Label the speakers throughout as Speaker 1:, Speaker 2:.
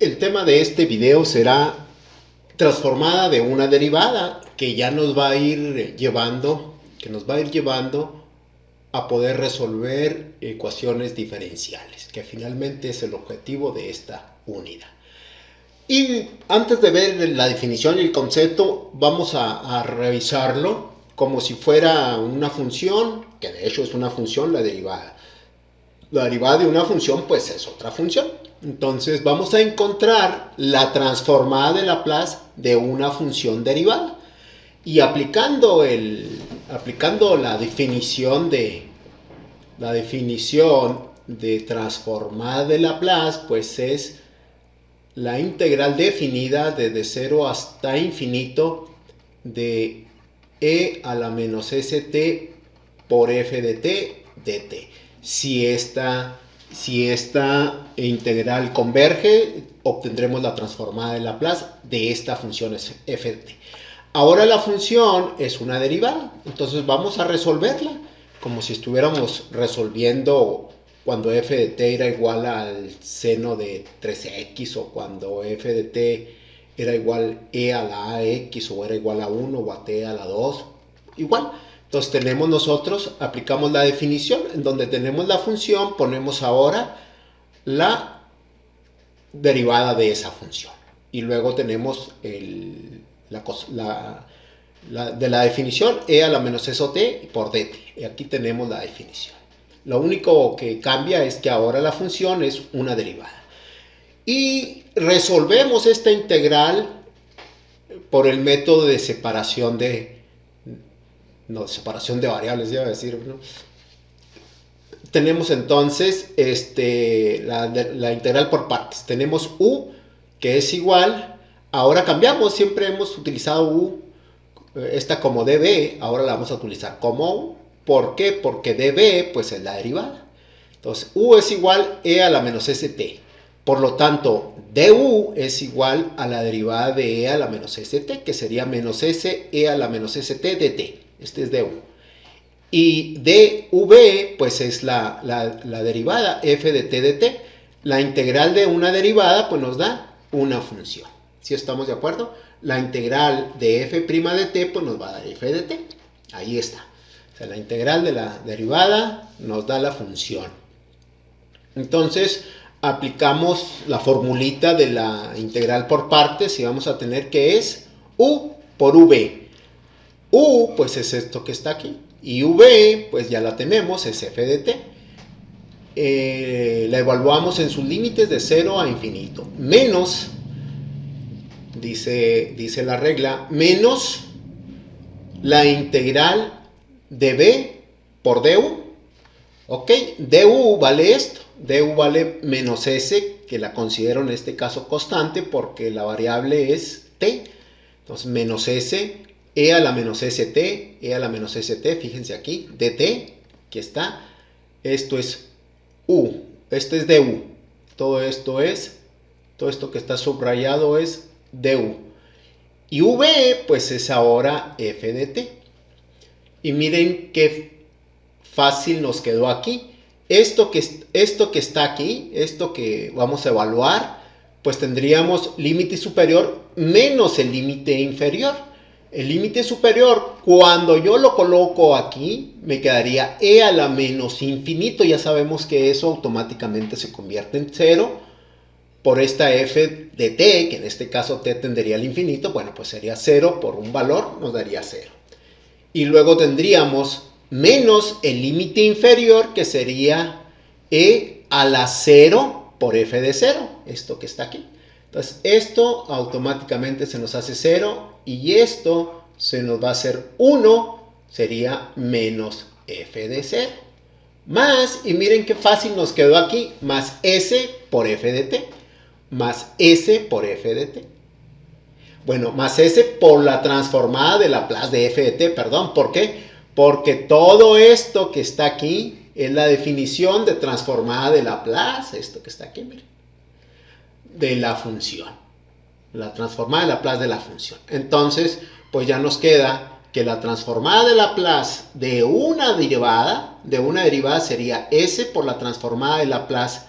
Speaker 1: El tema de este video será transformada de una derivada que ya nos va a ir llevando, a poder resolver ecuaciones diferenciales, que finalmente es el objetivo de esta unidad. Y antes de ver la definición y el concepto, vamos a revisarlo como si fuera una función, que de hecho es una función, la derivada. La derivada de una función pues es otra función. Entonces vamos a encontrar la transformada de Laplace de una función derivada. Y aplicando la definición de transformada de Laplace, pues es la integral definida desde 0 hasta infinito de e a la menos st por f de t dt. Si esta integral converge, obtendremos la transformada de Laplace de esta función f de t. Ahora la función es una derivada, entonces vamos a resolverla como si estuviéramos resolviendo cuando f de t era igual al seno de 3x, o cuando f de t era igual e a la ax, o era igual a 1 o a t a la 2, igual. Entonces tenemos nosotros, aplicamos la definición, en donde tenemos la función, ponemos ahora la derivada de esa función. Y luego tenemos de la definición e a la menos eso t por dt. Y aquí tenemos la definición. Lo único que cambia es que ahora la función es una derivada. Y resolvemos esta integral por el método de separación de variables, iba a decir, ¿no? Tenemos entonces la integral por partes. Tenemos u, que es igual, ahora cambiamos, siempre hemos utilizado u, esta como db, ahora la vamos a utilizar como u. ¿Por qué? Porque db pues es la derivada. Entonces u es igual e a la menos st. Por lo tanto, du es igual a la derivada de e a la menos st, que sería menos s e a la menos st dt. Este es du. Y dv pues es la derivada f de t dt. La integral de una derivada pues nos da una función. ¿Sí estamos de acuerdo? La integral de f' de t pues nos va a dar f de t. Ahí está. O sea, la integral de la derivada nos da la función. Entonces aplicamos la formulita de la integral por partes y vamos a tener que es u por v. U pues es esto que está aquí. Y v pues ya la tenemos, es f de t. La evaluamos en sus límites de 0 a infinito. Menos, dice la regla, menos la integral de b por du. Ok, du vale esto. Du vale menos s, que la considero en este caso constante porque la variable es t. Entonces menos s e a la menos st, e a la menos st, fíjense aquí, dt, que está. Esto es u, este es du. Todo esto que está subrayado es du. Y v pues es ahora f de t. Y miren qué fácil nos quedó aquí. Esto que está aquí, esto que vamos a evaluar, pues tendríamos límite superior menos el límite inferior. El límite superior, cuando yo lo coloco aquí, me quedaría e a la menos infinito. Ya sabemos que eso automáticamente se convierte en 0 por esta f de t, que en este caso t tendería al infinito. Bueno, pues sería 0 por un valor, nos daría 0. Y luego tendríamos menos el límite inferior, que sería e a la 0 por f de 0, esto que está aquí. Entonces esto automáticamente se nos hace 0 y esto se nos va a hacer 1, sería menos f de 0. Más, y miren qué fácil nos quedó aquí, más s por f de t, más s por f de t. Bueno, más s por la transformada de Laplace de f de t, perdón, ¿por qué? Porque todo esto que está aquí es la definición de transformada de Laplace, esto que está aquí, miren, de la función. La transformada de Laplace de la función. Entonces, pues ya nos queda que la transformada de Laplace de una derivada sería s por la transformada de Laplace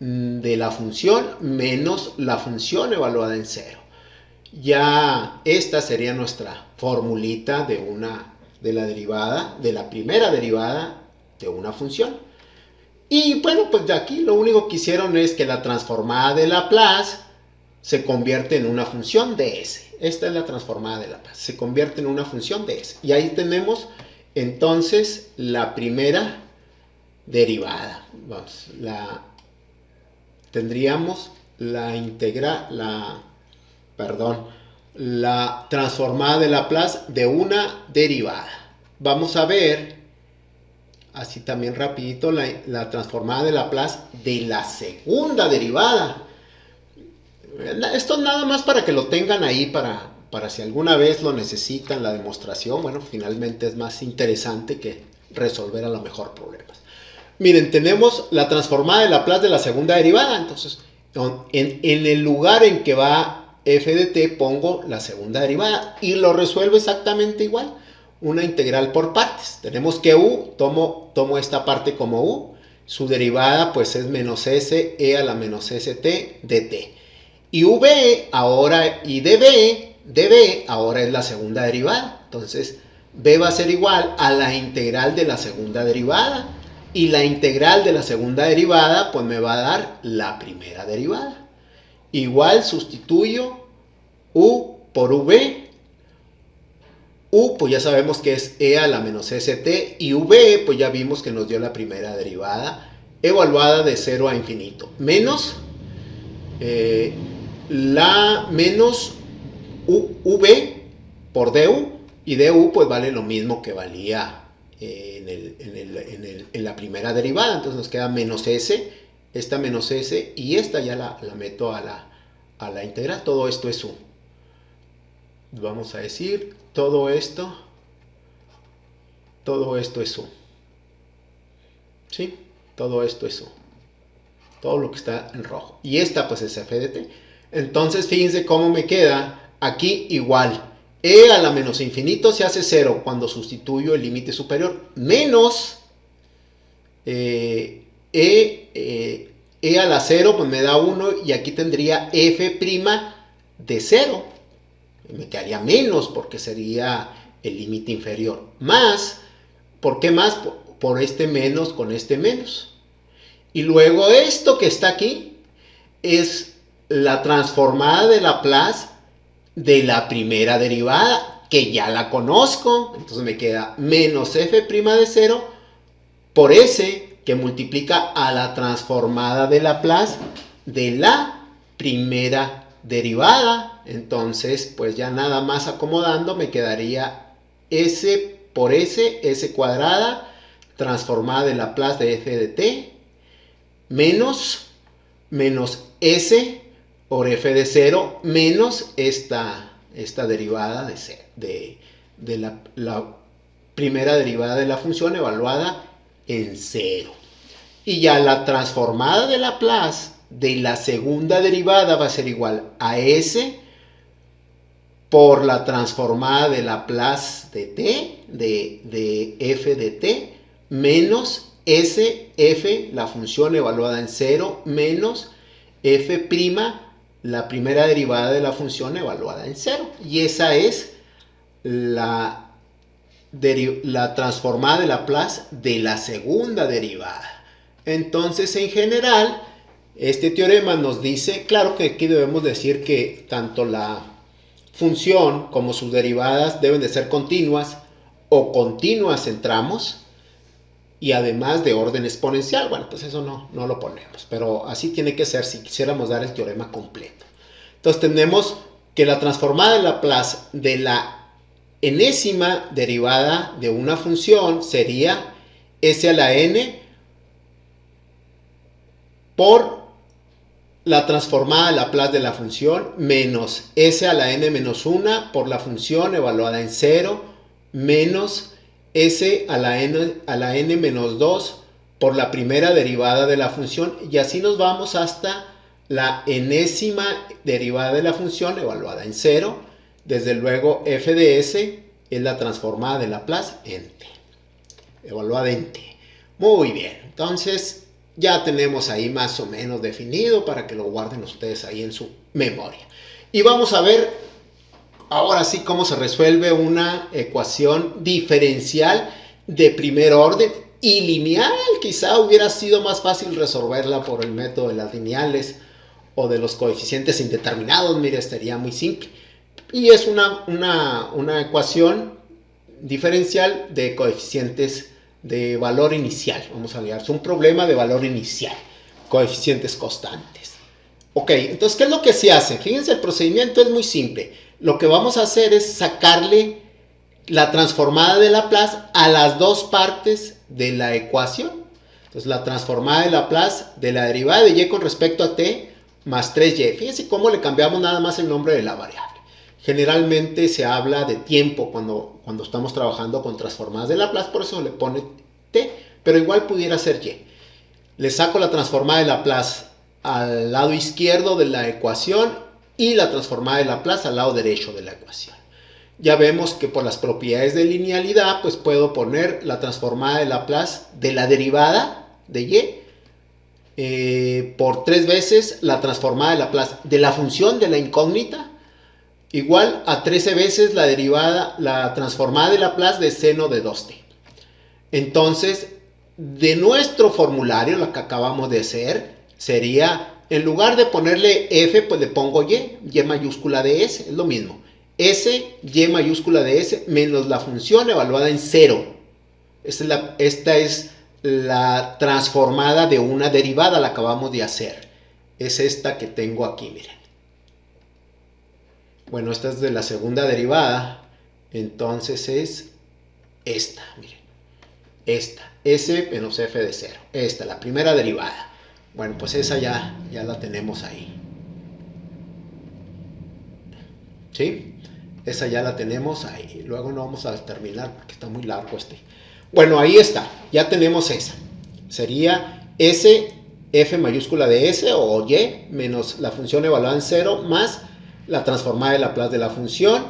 Speaker 1: de la función menos la función evaluada en 0. Ya esta sería nuestra formulita de la derivada, de la primera derivada de una función. Y bueno, pues de aquí lo único que hicieron es que la transformada de Laplace se convierte en una función de S. Esta es la transformada de Laplace, se convierte en una función de S. Y ahí tenemos entonces la primera derivada. Vamos, tendríamos la transformada de Laplace de una derivada. Vamos a ver, así también rapidito, la transformada de Laplace de la segunda derivada. Esto nada más para que lo tengan ahí, para si alguna vez lo necesitan, la demostración. Bueno, finalmente es más interesante que resolver a lo mejor problemas. Miren, tenemos la transformada de Laplace de la segunda derivada. Entonces, en el lugar en que va f de t pongo la segunda derivada y lo resuelvo exactamente igual. Una integral por partes. Tenemos que u, tomo esta parte como u. Su derivada pues es menos s e a la menos st dt. Y v ahora, y db ahora es la segunda derivada. Entonces, b va a ser igual a la integral de la segunda derivada. Y la integral de la segunda derivada, pues me va a dar la primera derivada. Igual sustituyo u por v. U, pues ya sabemos que es e a la menos st. Y v, pues ya vimos que nos dio la primera derivada, evaluada de 0 a infinito. Menos la menos v por du, y du pues vale lo mismo que valía en la primera derivada. Entonces nos queda menos s, esta menos s, y esta ya la meto a la integral. Todo esto es u. Vamos a decir, todo esto es u. ¿Sí? Todo esto es u. Todo lo que está en rojo. Y esta pues es f de t. Entonces fíjense cómo me queda aquí igual. E a la menos infinito se hace 0 cuando sustituyo el límite superior. Menos e a la 0 pues me da 1 y aquí tendría f' de 0. Me quedaría menos porque sería el límite inferior. Más, ¿por qué más? Por este menos con este menos. Y luego esto que está aquí es la transformada de Laplace de la primera derivada, que ya la conozco. Entonces me queda menos f' de 0 por s, que multiplica a la transformada de Laplace de la primera derivada. Entonces, pues ya nada más acomodando, me quedaría s por s cuadrada, transformada de Laplace de f de t, menos s por f de 0 menos esta derivada de la primera derivada de la función evaluada en 0. Y ya la transformada de Laplace de la segunda derivada va a ser igual a s por la transformada de Laplace de t, de f de t, menos f, la función evaluada en 0, menos f', la primera derivada de la función evaluada en 0. Y esa es la transformada de Laplace de la segunda derivada. Entonces, en general, este teorema nos dice, claro que aquí debemos decir que tanto la función como sus derivadas deben de ser continuas o continuas en tramos, y además de orden exponencial. Bueno, pues eso no lo ponemos, pero así tiene que ser si quisiéramos dar el teorema completo. Entonces tenemos que la transformada de Laplace de la enésima derivada de una función sería s a la n por la transformada de Laplace de la función menos s a la n menos 1 por la función evaluada en 0 menos s a la n menos 2 por la primera derivada de la función, y así nos vamos hasta la enésima derivada de la función evaluada en 0. Desde luego f de s es la transformada de Laplace en t, evaluada en t. Muy bien, entonces ya tenemos ahí más o menos definido para que lo guarden ustedes ahí en su memoria. Y vamos a ver ahora sí cómo se resuelve una ecuación diferencial de primer orden y lineal. Quizá hubiera sido más fácil resolverla por el método de las lineales o de los coeficientes indeterminados. Mire, estaría muy simple. Y es una ecuación diferencial de coeficientes de valor inicial. Vamos a hallar un problema de valor inicial, coeficientes constantes. Ok, entonces, ¿qué es lo que se hace? Fíjense, el procedimiento es muy simple. Lo que vamos a hacer es sacarle la transformada de Laplace a las dos partes de la ecuación. Entonces, la transformada de Laplace de la derivada de y con respecto a t más 3y. Fíjense cómo le cambiamos nada más el nombre de la variable. Generalmente se habla de tiempo cuando estamos trabajando con transformadas de Laplace, por eso le pone t, pero igual pudiera ser y. Le saco la transformada de Laplace al lado izquierdo de la ecuación y la transformada de Laplace al lado derecho de la ecuación. Ya vemos que por las propiedades de linealidad, pues puedo poner la transformada de Laplace de la derivada de y por 3 veces la transformada de Laplace de la función de la incógnita, igual a 13 veces la derivada, la transformada de Laplace de seno de 2t. Entonces, de nuestro formulario, lo que acabamos de hacer, sería, en lugar de ponerle f, pues le pongo y mayúscula de s, es lo mismo. S, y mayúscula de s, menos la función evaluada en 0. Esta es la transformada de una derivada, la acabamos de hacer. Es esta que tengo aquí, miren. Bueno, esta es de la segunda derivada, entonces es esta, miren, esta, s menos f de 0, esta, la primera derivada. Bueno, pues esa ya la tenemos ahí, ¿sí? Esa ya la tenemos ahí, luego no vamos a terminar porque está muy largo este. Bueno, ahí está, ya tenemos esa, sería s, f mayúscula de s o y, menos la función evaluada en 0, más la transformada de Laplace de la función,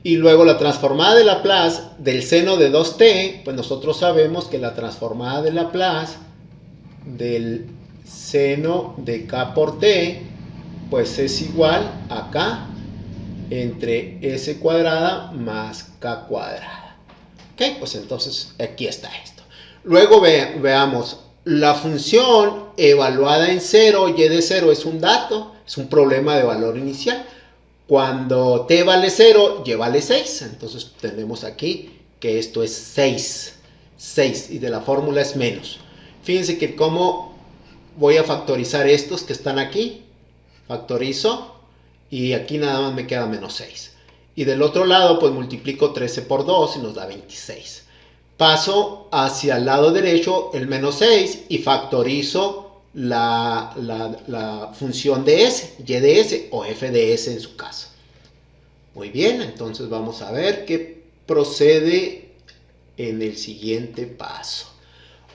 Speaker 1: y luego la transformada de Laplace del seno de 2t, pues nosotros sabemos que la transformada de Laplace del seno de k por t, pues es igual a k entre s cuadrada más k cuadrada. Ok, pues entonces aquí está esto. Luego veamos, la función evaluada en 0, y de 0 es un dato, es un problema de valor inicial. Cuando t vale 0, y vale 6. Entonces tenemos aquí que esto es 6. 6 y de la fórmula es menos. Fíjense que cómo voy a factorizar estos que están aquí. Factorizo y aquí nada más me queda menos 6. Y del otro lado pues multiplico 13 por 2 y nos da 26. Paso hacia el lado derecho el menos 6 y factorizo la función de s, y de s o f de s en su caso. Muy bien, entonces vamos a ver qué procede en el siguiente paso.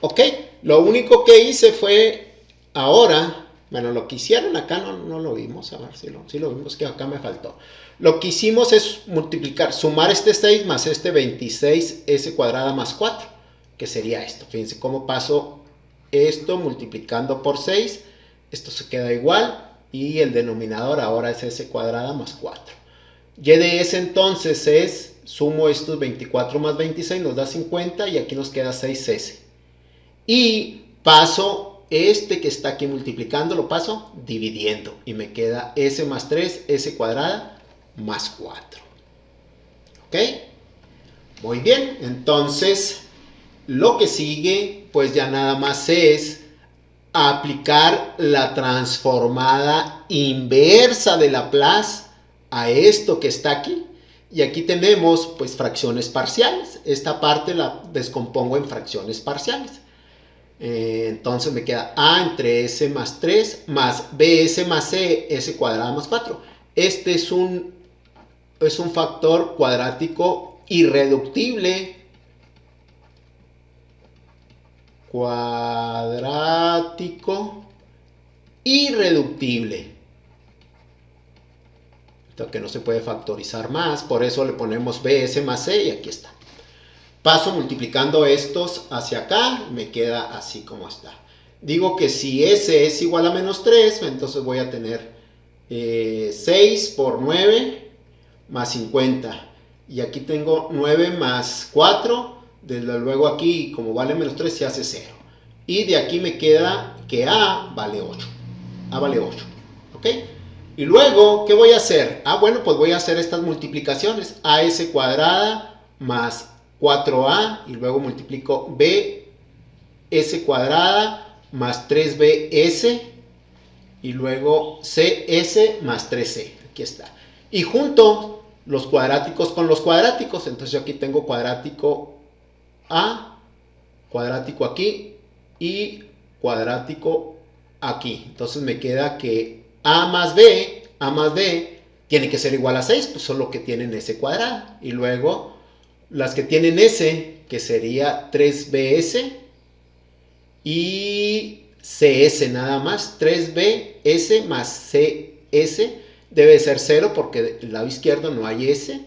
Speaker 1: Ok, lo único que hice fue ahora, bueno, lo que hicieron acá no lo vimos, a ver si lo vimos, que acá me faltó. Lo que hicimos es multiplicar, sumar este 6 más este 26s cuadrada más 4, que sería esto. Fíjense cómo paso esto multiplicando por 6, esto se queda igual y el denominador ahora es s cuadrada más 4. Y de s entonces es, sumo estos 24 más 26 nos da 50 y aquí nos queda 6s. Y paso este que está aquí multiplicando, lo paso dividiendo y me queda s más 3, s cuadrada más 4. ¿Ok? Muy bien, entonces lo que sigue pues ya nada más es aplicar la transformada inversa de Laplace a esto que está aquí. Y aquí tenemos pues fracciones parciales. Esta parte la descompongo en fracciones parciales. Entonces me queda a entre s más 3 más bs más c, s cuadrada más 4. Este es un factor cuadrático irreductible. Cuadrático irreductible. Esto que no se puede factorizar más, por eso le ponemos bs más c y aquí está. Paso multiplicando estos hacia acá, me queda así como está. digo que si S es igual a menos 3, entonces voy a tener 6 por 9 más 50. Y aquí tengo 9 más 4. Desde luego aquí, como vale menos 3, se hace 0. Y de aquí me queda que A vale 8. A vale 8. ¿Ok? Y luego, ¿qué voy a hacer? Bueno, pues voy a hacer estas multiplicaciones. AS cuadrada más 4A. Y luego multiplico BS cuadrada más 3BS. Y luego CS más 3C. Aquí está. Y junto los cuadráticos con los cuadráticos. Entonces yo aquí tengo cuadrático A, cuadrático aquí y cuadrático aquí. Entonces me queda que A más B tiene que ser igual a 6, pues solo que tienen S cuadrada. Y luego las que tienen S, que sería 3BS y CS nada más. 3BS más CS debe ser 0 porque del lado izquierdo no hay S.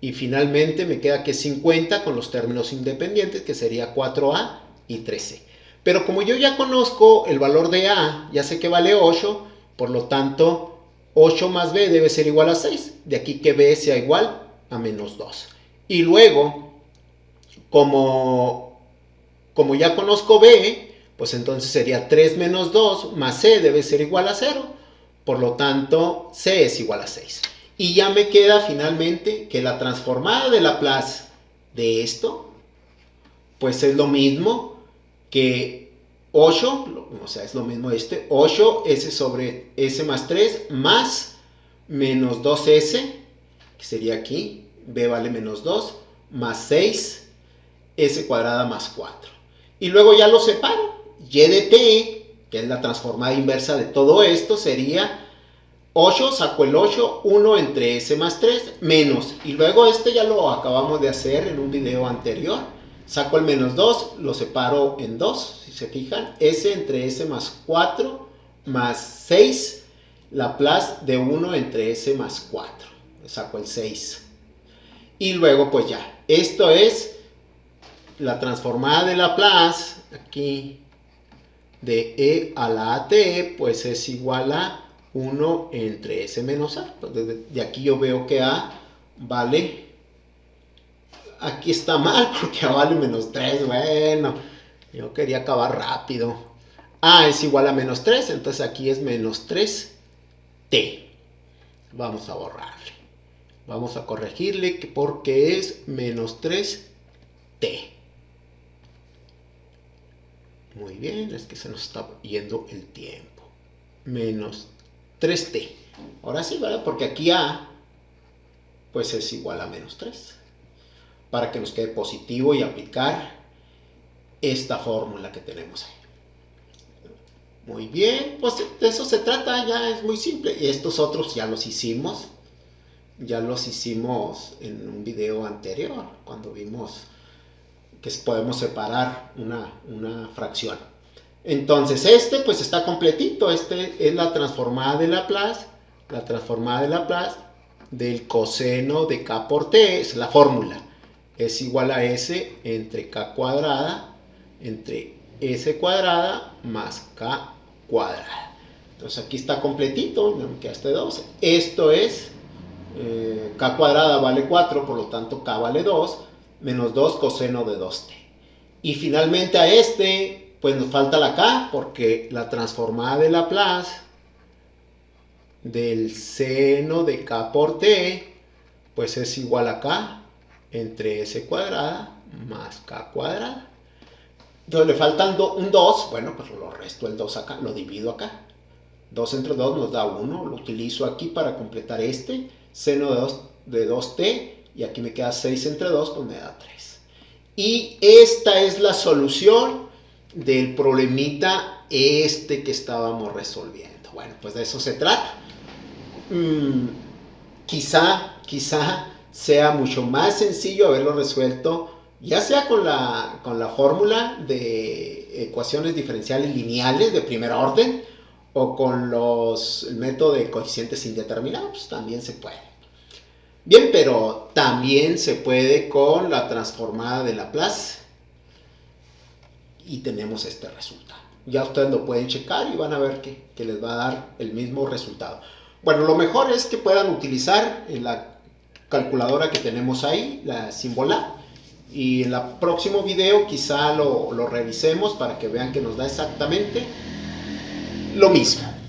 Speaker 1: Y finalmente me queda que 50 con los términos independientes, que sería 4A y 3C. Pero como yo ya conozco el valor de A, ya sé que vale 8, por lo tanto 8 más B debe ser igual a 6. De aquí que B sea igual a menos 2. Y luego, como ya conozco B, pues entonces sería 3 menos 2 más C debe ser igual a 0. Por lo tanto, C es igual a 6. Y ya me queda finalmente que la transformada de Laplace de esto, pues es lo mismo que 8, o sea, es lo mismo 8 S sobre S más 3 más menos 2S, que sería aquí, B vale menos 2, más 6, S cuadrada más 4. Y luego ya lo separo. Y de t, que es la transformada inversa de todo esto, sería 8, saco el 8, 1 entre S más 3, menos, y luego ya lo acabamos de hacer en un video anterior, saco el menos 2, lo separo en 2, si se fijan, S entre S más 4, más 6, Laplace de 1 entre S más 4, saco el 6, y luego pues ya, esto es la transformada de Laplace, aquí, de E a la AT, pues es igual a 1 entre S menos A. Entonces, de aquí yo veo que A vale, aquí está mal porque A vale menos 3, bueno, yo quería acabar rápido. A es igual a menos 3, entonces aquí es menos 3T. Vamos a borrarle. Vamos a corregirle porque es menos 3T. Muy bien, es que se nos está yendo el tiempo. Menos 3T. Ahora sí, ¿verdad? Porque aquí A, pues es igual a menos 3. Para que nos quede positivo y aplicar esta fórmula que tenemos ahí. Muy bien, pues de eso se trata, ya es muy simple. Y estos otros ya los hicimos. Ya los hicimos en un video anterior, cuando vimos que podemos separar una fracción. Entonces pues está completito. Es la transformada de Laplace. La transformada de Laplace del coseno de K por T. Es la fórmula. Es igual a S entre K cuadrada entre S cuadrada más K cuadrada. Entonces aquí está completito. Me queda 12. Esto es K cuadrada vale 4. Por lo tanto K vale 2. Menos 2 coseno de 2T. Y finalmente a pues nos falta la K, porque la transformada de Laplace del seno de K por T, pues es igual a K entre S cuadrada más K cuadrada. Entonces le faltan un 2, bueno, pues lo resto el 2 acá, lo divido acá. 2 entre 2 nos da 1, lo utilizo aquí para completar seno de 2T, y aquí me queda 6 entre 2, pues me da 3. Y esta es la solución del problemita que estábamos resolviendo. Bueno, pues de eso se trata. Quizá sea mucho más sencillo haberlo resuelto, ya sea con la fórmula de ecuaciones diferenciales lineales de primer orden, o con el método de coeficientes indeterminados, pues también se puede. Bien, pero también se puede con la transformada de Laplace y tenemos este resultado. Ya ustedes lo pueden checar y van a ver que les va a dar el mismo resultado. Bueno, lo mejor es que puedan utilizar la calculadora que tenemos ahí, la Symbolab. Y en el próximo video quizá lo revisemos para que vean que nos da exactamente lo mismo.